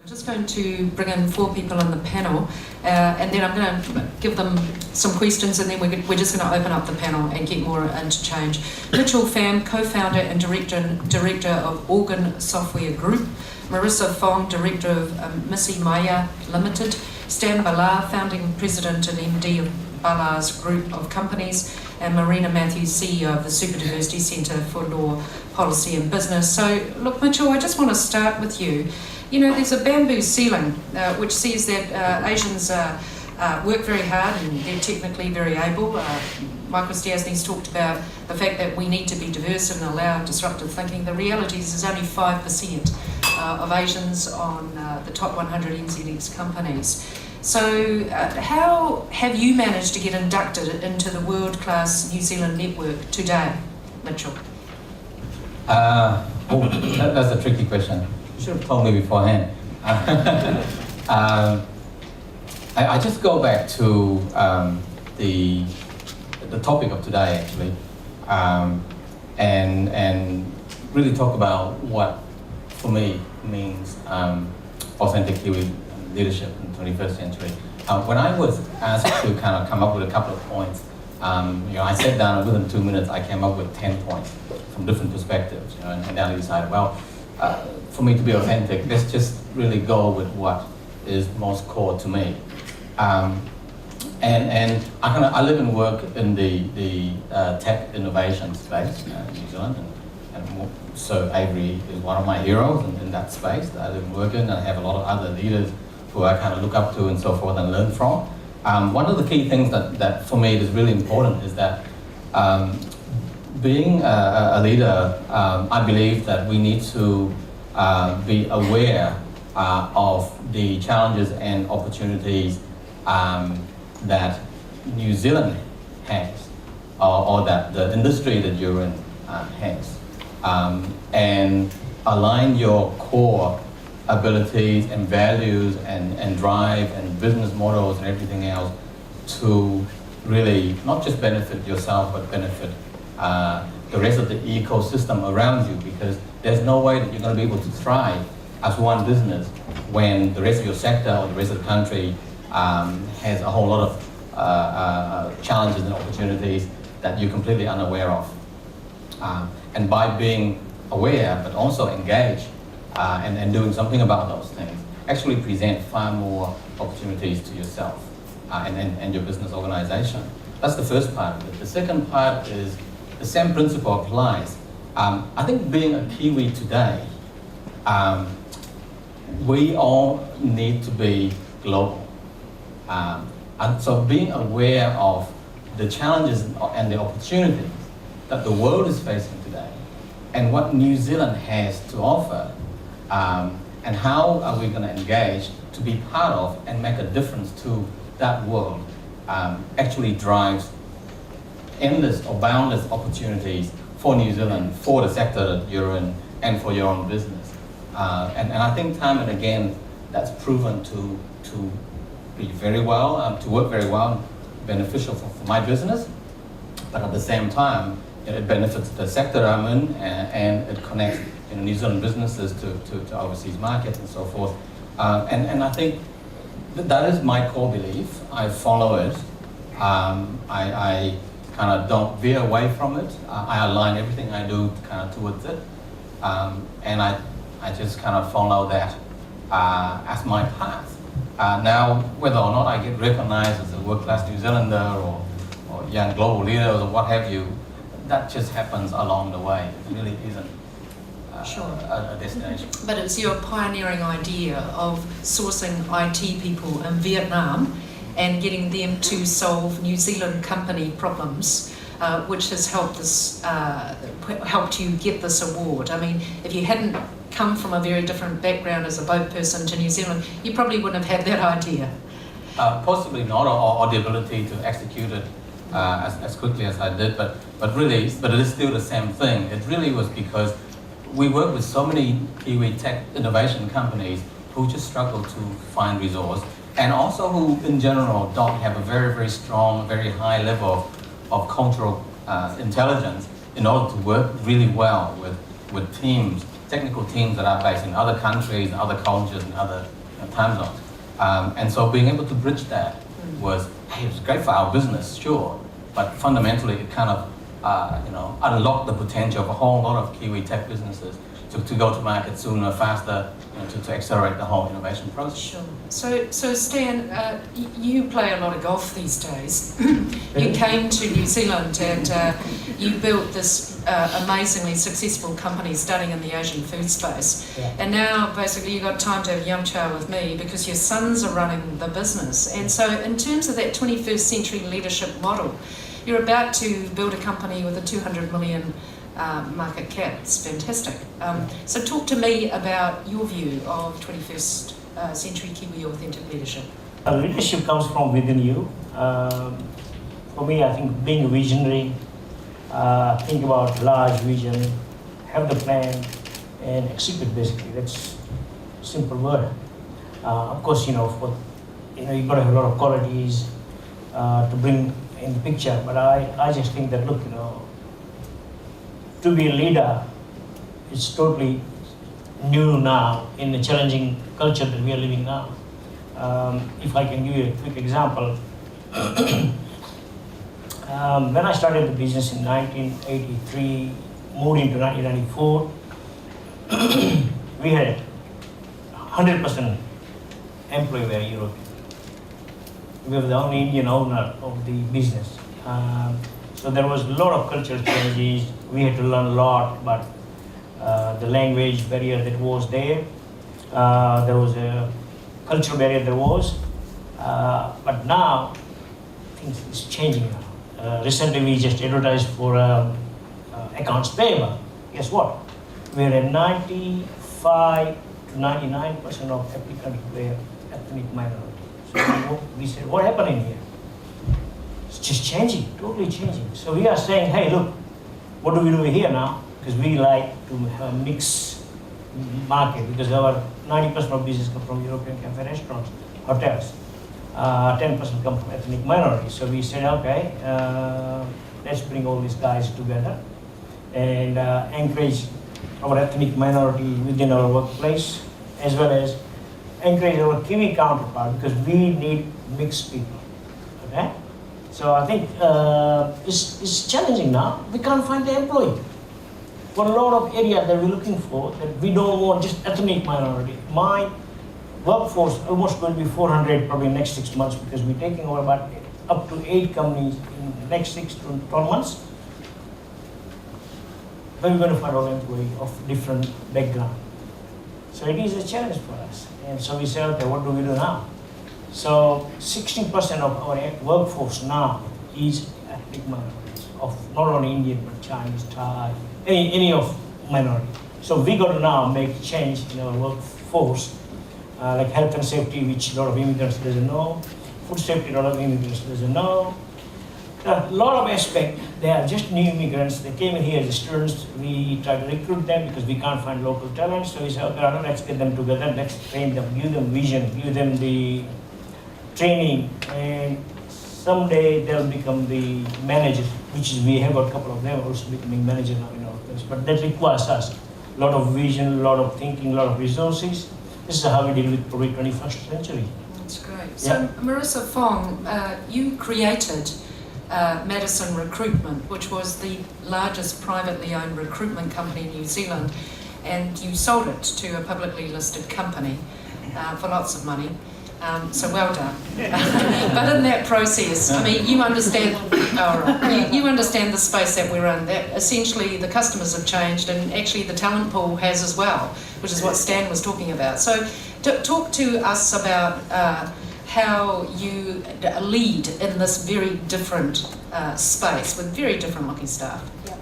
I'm just going to bring in 4 people on the panel and then I'm going to give them some questions and then we're just going to open up the panel and get more interchange. Mitchell Pham, co-founder and director of Organ Software Group. Marissa Fong, director of Missy Maya Limited. Stan Ballard, founding president and MD of Ballard's group of companies. And Marina Matthews, CEO of the Super Diversity Centre for Law, Policy and Business. So look, Mitchell, I just want to start with you. You know, there's a bamboo ceiling which says that Asians work very hard and they're technically very able. Michael Stiasny's talked about the fact that we need to be diverse and allow disruptive thinking. The reality is there's only 5% of Asians on the top 100 NZX companies. So how have you managed to get inducted into the world-class New Zealand network today, Mitchell? That's a tricky question. You should have told me beforehand. I just go back to the topic of today, actually, and really talk about what, for me, means authentic Kiwi leadership in the 21st century. When I was asked to kind of come up with a couple of points, I sat down and within 2 minutes I came up with 10 points from different perspectives, and then I decided, well, for me to be authentic, let's just really go with what is most core to me. And I live and work in the tech innovation space in New Zealand, and so Avery is one of my heroes in that space that I live and work in, and I have a lot of other leaders who I kind of look up to and so forth and learn from. One of the key things that for me is really important is that being a leader, I believe that we need to be aware of the challenges and opportunities that New Zealand has, or that the industry that you're in has, and align your core abilities and values and drive and business models and everything else to really not just benefit yourself but benefit the rest of the ecosystem around you, because there's no way that you're going to be able to thrive as one business when the rest of your sector or the rest of the country has a whole lot of challenges and opportunities that you're completely unaware of. And by being aware but also engaged and doing something about those things, actually present far more opportunities to yourself and your business organization. That's the first part of it. The second part is the same principle applies. I think being a Kiwi today, we all need to be global. And so being aware of the challenges and the opportunities that the world is facing today and what New Zealand has to offer, and how are we going to engage to be part of and make a difference to that world, actually drives endless or boundless opportunities for New Zealand, for the sector that you're in, and for your own business. And I think time and again that's proven to be very well, to work very well, beneficial for my business, but at the same time it benefits the sector I'm in, and it connects New Zealand businesses to overseas markets and so forth. And I think that is my core belief. I follow it. I kind of don't veer away from it. I align everything I do kind of towards it. And I just kind of follow that as my path. Now, whether or not I get recognized as a world-class New Zealander or young global leader or what have you, that just happens along the way. It really isn't a destination. But it's your pioneering idea of sourcing IT people in Vietnam and getting them to solve New Zealand company problems, which has helped you get this award. I mean, if you hadn't come from a very different background as a boat person to New Zealand, you probably wouldn't have had that idea. Possibly not, or the ability to execute it as quickly as I did, but it is still the same thing. It really was because we work with so many Kiwi tech innovation companies who just struggle to find resource, and also who in general don't have a very, very strong, very high level of cultural intelligence in order to work really well with teams technical teams that are based in other countries, and other cultures, and other time zones. And so being able to bridge that was, hey, it was great for our business, sure, but fundamentally it kind of unlocked the potential of a whole lot of Kiwi tech businesses to go to market sooner, faster, to accelerate the whole innovation process. Sure. So Stan, you play a lot of golf these days. You came to New Zealand and you built this amazingly successful company starting in the Asian food space. Yeah. And now basically you've got time to have young chow with me because your sons are running the business. And so in terms of that 21st century leadership model, you're about to build a company with a 200 million market cap. It's fantastic. So talk to me about your view of 21st century Kiwi authentic leadership. Leadership comes from within you. For me, I think being a visionary, think about large vision, have the plan, and execute basically. That's a simple word. Of course, you've got to have a lot of qualities to bring in the picture, but I just think that, look, to be a leader is totally new now in the challenging culture that we are living now. If I can give you a quick example, when I started the business in 1983, moved into 1994, we had 100% employee were European. We were the only Indian owner of the business. So there was a lot of cultural changes. We had to learn a lot about the language barrier that was there. There was a cultural barrier there was. But now, things is changing now. Recently we just advertised for accounts payable. Guess what? We're at 95 to 99% of applicants were ethnic minority. So we said, what happened in here? It's just changing, totally changing. So we are saying, hey, look, what do we do here now? Because we like to have a mixed market, because our 90% of business come from European cafe restaurants, hotels. 10% come from ethnic minorities. So we said, okay, let's bring all these guys together and encourage our ethnic minority within our workplace, as well as encourage our Kiwi counterpart, because we need mixed people. Okay? So I think it's challenging now. We can't find the employee. For a lot of areas that we're looking for, that we don't want just ethnic minority. My workforce almost going to be 400 probably in the next 6 months, because we're taking over about up to 8 companies in the next 6 to 12 months. But we're going to find all employees of different background. So it is a challenge for us. And so we said, okay, what do we do now? So 16% of our workforce now is ethnic minorities, of not only Indian but Chinese, Thai, any of minority. So we got to now make change in our workforce, like health and safety, which a lot of immigrants doesn't know, food safety, a lot of immigrants doesn't know. A lot of aspects, they are just new immigrants. They came in here as students. We try to recruit them because we can't find local talent. So we say, okay, let's get them together, let's train them, give them vision, give them the training, and someday they'll become the managers, which is, we have got a couple of them also becoming managers now in our place. But that requires us a lot of vision, a lot of thinking, a lot of resources. This is how we deal with probably 21st century. That's great. So Marissa Fong, you created Madison Recruitment, which was the largest privately owned recruitment company in New Zealand, and you sold it to a publicly listed company for lots of money. So well done. But in that process, I mean, you understand you understand the space that we're in, that essentially the customers have changed and actually the talent pool has as well, which is what Stan was talking about. So talk to us about how you lead in this very different space with very different looking staff. Yeah.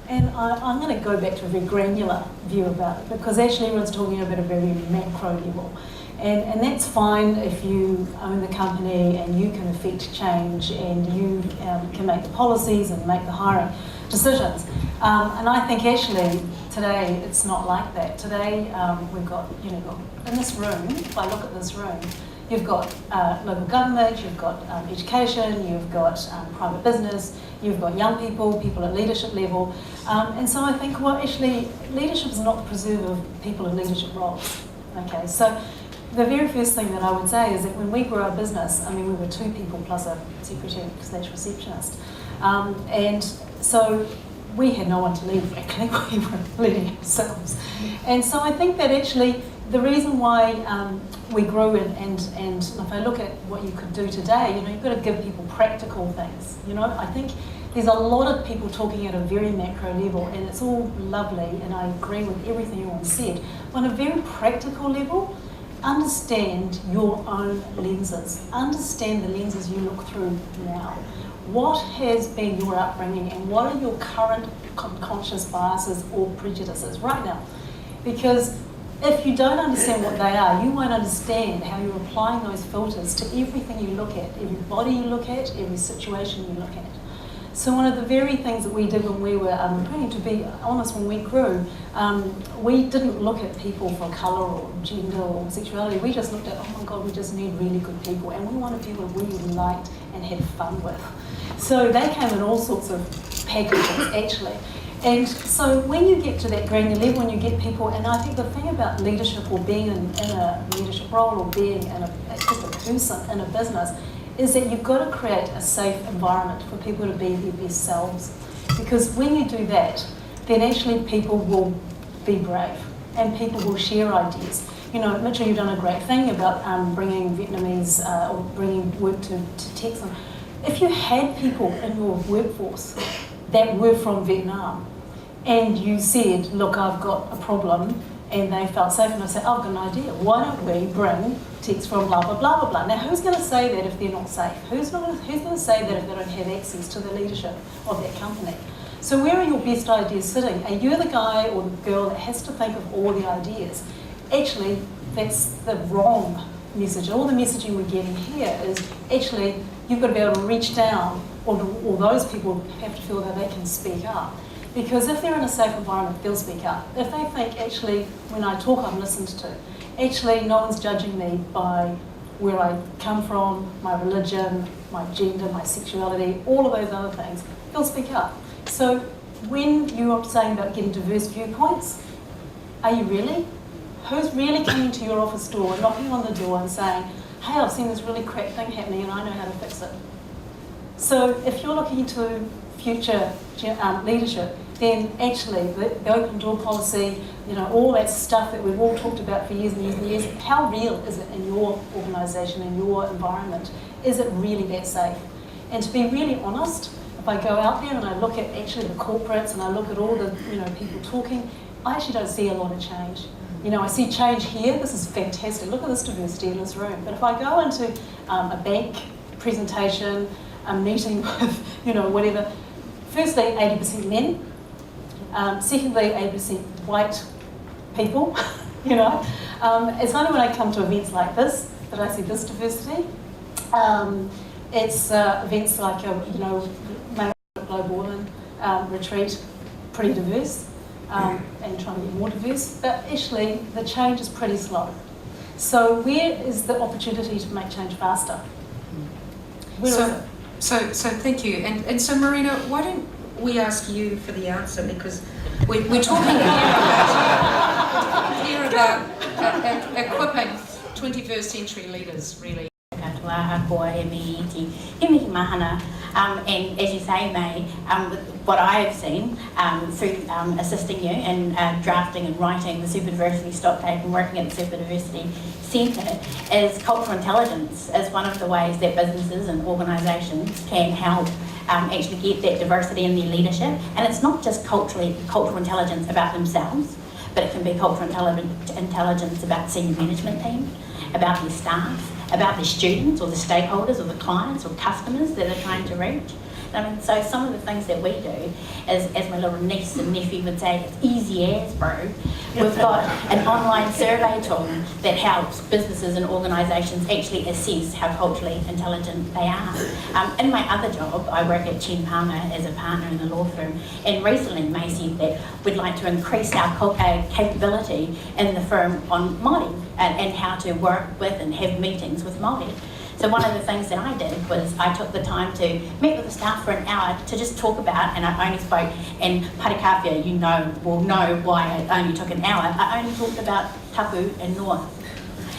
And I'm going to go back to a very granular view about it, because actually everyone's talking about a very macro level. And that's fine if you own the company and you can affect change and you can make the policies and make the hiring decisions. And I think actually today it's not like that. Today we've got, in this room, if I look at this room, You've got local government, you've got education, you've got private business, you've got young people, people at leadership level. And so I think, well, actually, leadership is not the preserve of people in leadership roles. Okay, so the very first thing that I would say is that when we grew our business, I mean, we were 2 people plus a secretary / receptionist. And so we had no one to lead, frankly, we were leading ourselves. And so I think that actually the reason why we grew and if I look at what you could do today, you know, you've got to give people practical things. You know, I think there's a lot of people talking at a very macro level, and it's all lovely, and I agree with everything everyone said. But on a very practical level, understand your own lenses. Understand the lenses you look through now. What has been your upbringing, and what are your current conscious biases or prejudices right now? Because if you don't understand what they are, you won't understand how you're applying those filters to everything you look at, every body you look at, every situation you look at. So one of the very things that we did when we were, to be honest, when we grew, we didn't look at people for colour or gender or sexuality. We just looked at, oh my God, we just need really good people, and we wanted people we liked and had fun with. So they came in all sorts of packages, actually. And so when you get to that granular level, when you get people, and I think the thing about leadership or being in a leadership role or being just a person in a business is that you've got to create a safe environment for people to be their best selves. Because when you do that, then actually people will be brave and people will share ideas. You know, Mitchell, you've done a great thing about bringing Vietnamese or bringing work to Texas. If you had people in your workforce that were from Vietnam and you said, look, I've got a problem, and they felt safe, and I said, oh, I've got an idea. Why don't we bring texts from blah, blah, blah, blah, blah. Now, who's going to say that if they're not safe? Who's going to say that if they don't have access to the leadership of that company? So where are your best ideas sitting? Are you the guy or the girl that has to think of all the ideas? Actually, that's the wrong message. All the messaging we're getting here is actually you've got to be able to reach down, or those people have to feel that they can speak up. Because if they're in a safe environment, they'll speak up. If they think, actually, when I talk, I'm listened to. Actually, no one's judging me by where I come from, my religion, my gender, my sexuality, all of those other things, they'll speak up. So when you're saying about getting diverse viewpoints, are you really? Who's really coming to your office door, knocking on the door and saying, hey, I've seen this really crap thing happening and I know how to fix it? So if you're looking to future leadership, then actually the open door policy, you know, all that stuff that we've all talked about for years and years and years, how real is it in your organisation, in your environment? Is it really that safe? And to be really honest, if I go out there and I look at actually the corporates and I look at all the people talking, I actually don't see a lot of change. You know, I see change here. This is fantastic. Look at this diversity in this room. But if I go into a bank presentation, a meeting with, whatever, firstly, 80% men. Secondly, 80% white people, It's only when I come to events like this that I see this diversity. It's events like, Maori Global Women retreat, pretty diverse, and trying to get more diverse. But actually, the change is pretty slow. So where is the opportunity to make change faster? Where is it? So thank you. And so Marina, why don't we ask you for the answer, because we're talking here about equipping 21st century leaders, really. And as you say, May, what I have seen through assisting you in drafting and writing the Super Diversity Stocktake and working at the Super Diversity Centre is cultural intelligence as one of the ways that businesses and organisations can help actually get that diversity in their leadership. And it's not just cultural intelligence about themselves, but it can be cultural intelligence about senior management teams, about their staff, about the students or the stakeholders or the clients or customers that they're trying to reach. So some of the things that we do is, as my little niece and nephew would say, it's easy as, bro. we've got an online survey tool that helps businesses and organisations actually assess how culturally intelligent they are. In my other job, I work at Chen Palmer as a partner in the law firm, and recently May said that we'd like to increase our capability in the firm on Māori and how to work with and have meetings with Māori. So one of the things that I did was I took the time to meet with the staff for an hour to just talk about, and I only spoke, and Parakawhia, you will know why I only took an hour, I only talked about tapu and noa.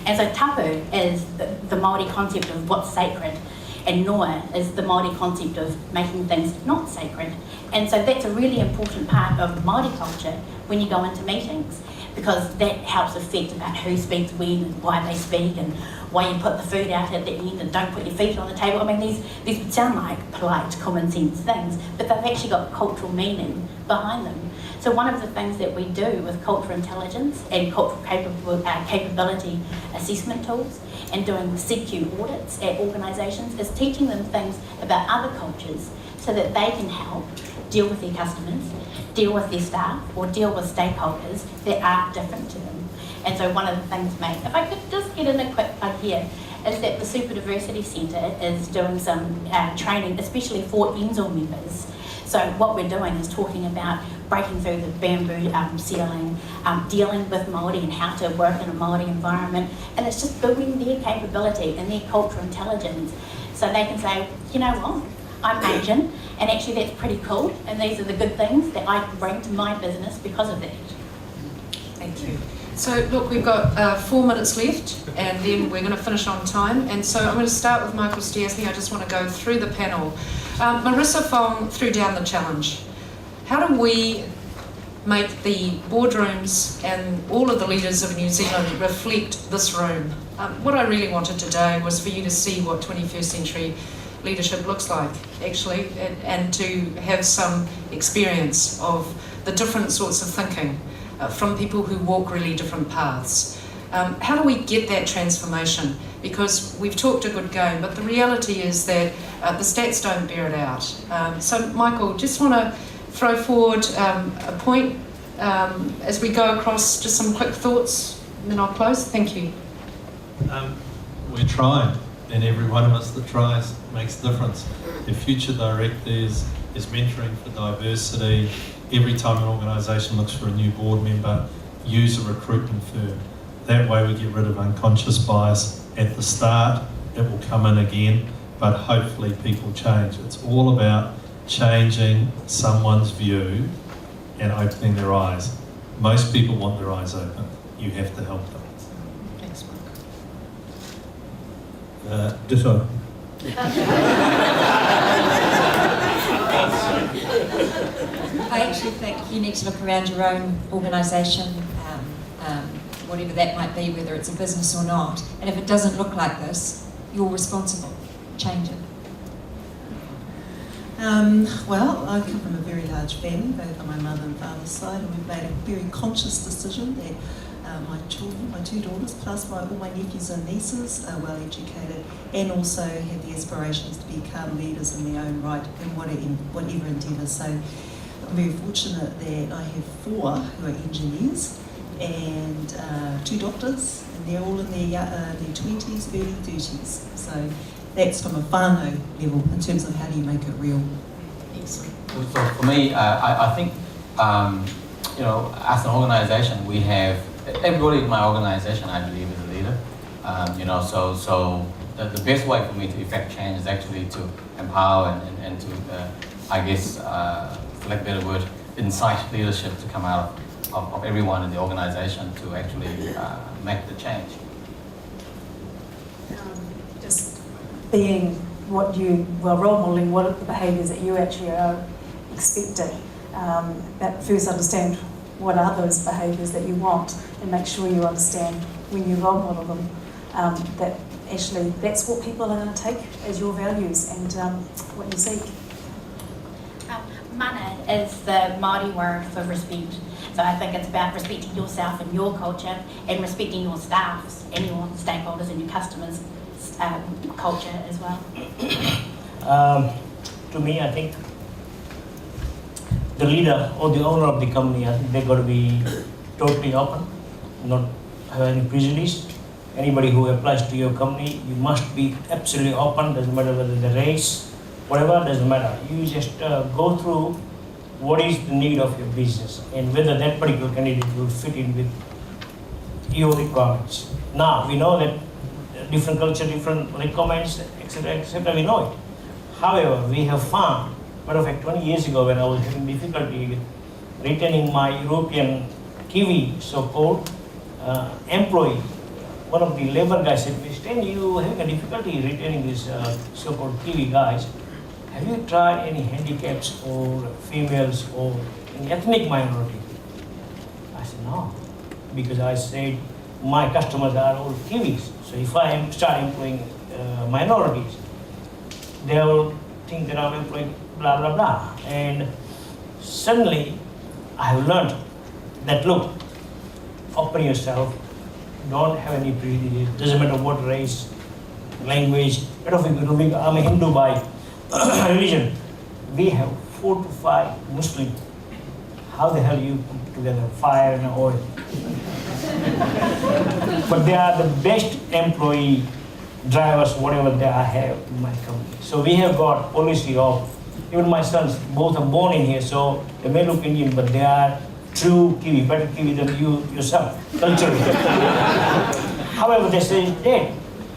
And so tapu is the Māori concept of what's sacred, and noa is the Māori concept of making things not sacred. And so that's a really important part of Māori culture when you go into meetings, because that helps affect about who speaks when and why they speak and why you put the food out at the end and don't put your feet on the table. I mean, these would sound like polite, common sense things, but they've actually got cultural meaning behind them. So one of the things that we do with cultural intelligence and cultural capability assessment tools and doing CQ audits at organisations is teaching them things about other cultures so that they can help deal with their customers, deal with their staff, or deal with stakeholders that are different to them. And so one of the things, mate, if I could just get in a quick plug here, is that the Super Diversity Centre is doing some training, especially for NZAL members. So what we're doing is talking about breaking through the bamboo ceiling, dealing with Māori and how to work in a Māori environment, and it's just building their capability and their cultural intelligence so they can say, you know what, I'm Asian, and actually that's pretty cool, and these are the good things that I can bring to my business because of that. Thank you. So look, we've got 4 minutes left, and then we're going to finish on time. And so I'm going to start with Michael Stiersny. I just want to go through the panel. Marissa Fong threw down the challenge. How do we make the boardrooms and all of the leaders of New Zealand reflect this room? What I really wanted today was for you to see what 21st century leadership looks like, actually, and to have some experience of the different sorts of thinking from people who walk really different paths. How do we get that transformation? Because we've talked a good game, but the reality is that the stats don't bear it out. So Michael, just want to throw forward a point as we go across, just some quick thoughts, and then I'll close. Thank you. We're trying, and every one of us that tries makes a difference. The future director is mentoring for diversity. Every time an organisation looks for a new board member, use a recruitment firm. That way we get rid of unconscious bias at the start. It will come in again, but hopefully people change. It's all about changing someone's view and opening their eyes. Most people want their eyes open. You have to help them. Thanks, Michael. Ditto. I actually think you need to look around your own organisation, whatever that might be, whether it's a business or not, and if it doesn't look like this, you're responsible. Change it. Well, I come from a very large family, both on my mother and father's side, and we've made a very conscious decision that my children, my 2 daughters, plus all my nephews and nieces are well educated and also have the aspirations to become leaders in their own right in whatever endeavour. So I'm very fortunate that I have 4 who are engineers and 2 doctors, and they're all in their 20s, early 30s. So that's from a whānau level in terms of how do you make it real. Excellent. So for me, I think, as an organisation, we have, everybody in my organisation, I believe, is a leader. So the best way for me to effect change is actually to empower and to, for lack of a better word, incite leadership to come out of everyone in the organisation to actually make the change. Just being role modelling what are the behaviours that you actually are expecting. That first understand what are those behaviours that you want and make sure you understand when you role model them that actually that's what people are going to take as your values and what you seek. Mana is the Māori word for respect. So I think it's about respecting yourself and your culture and respecting your staffs and your stakeholders and your customers' culture as well. To me, I think the leader or the owner of the company, I think they've got to be totally open, not have any prejudice. Anybody who applies to your company, you must be absolutely open, doesn't matter whether the race, whatever, doesn't matter. You just go through what is the need of your business and whether that particular candidate will fit in with your requirements. Now, we know that different culture, different requirements, etc., we know it. However, we have found, matter of fact, 20 years ago when I was having difficulty with retaining my European Kiwi so-called employee, one of the labor guys said, Mr. Stan, you having a difficulty retaining these so-called Kiwi guys. Have you tried any handicaps or females or any ethnic minority? I said, no, because I said my customers are all Kiwis. So if I start employing minorities, they will think that I'm employing blah, blah, blah. And suddenly I have learned that, look, open yourself, don't have any prejudice, doesn't matter what race, language. I'm a Hindu by religion. We have 4 to 5 Muslims. How the hell you put together fire and oil? But they are the best employee, drivers, whatever they I have in my company. So we have got policy of, even my sons, both are born in here, so they may look Indian, but they are true Kiwi, better Kiwi than you yourself, culturally. However, they say, Dad,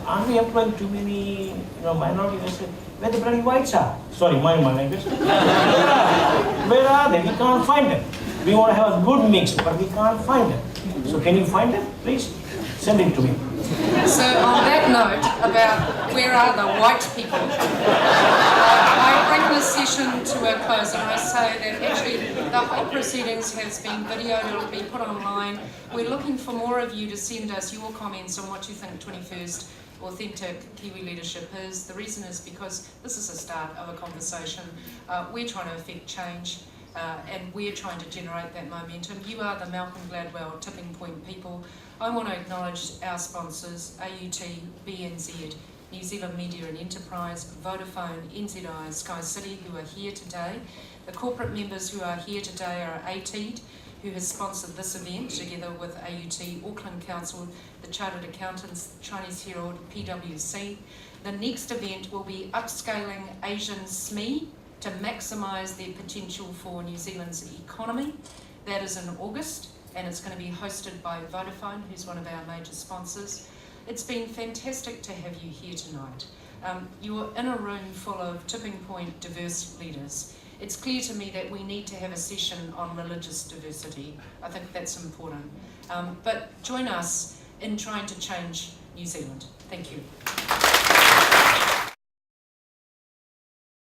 aren't we employing too many minorities? I said, where the bloody whites are? Sorry, my language. Where are they? We can't find them. We want to have a good mix, but we can't find them. So can you find them, please? Send it to me. So on that note about where are the white people, I bring this session to a close and I say that actually the whole proceedings has been videoed, it'll be put online. We're looking for more of you to send us your comments on what you think 21st authentic Kiwi leadership is. The reason is because this is a start of a conversation. We're trying to affect change. And we're trying to generate that momentum. You are the Malcolm Gladwell tipping point people. I want to acknowledge our sponsors, AUT, BNZ, New Zealand Media and Enterprise, Vodafone, NZAL, Sky City, who are here today. The corporate members who are here today are ATEED, who has sponsored this event together with AUT, Auckland Council, the Chartered Accountants, Chinese Herald, PwC. The next event will be Upscaling Asian SME, to maximise their potential for New Zealand's economy. That is in August, and it's going to be hosted by Vodafone, who's one of our major sponsors. It's been fantastic to have you here tonight. You're in a room full of tipping point diverse leaders. It's clear to me that we need to have a session on religious diversity. I think that's important. But join us in trying to change New Zealand. Thank you.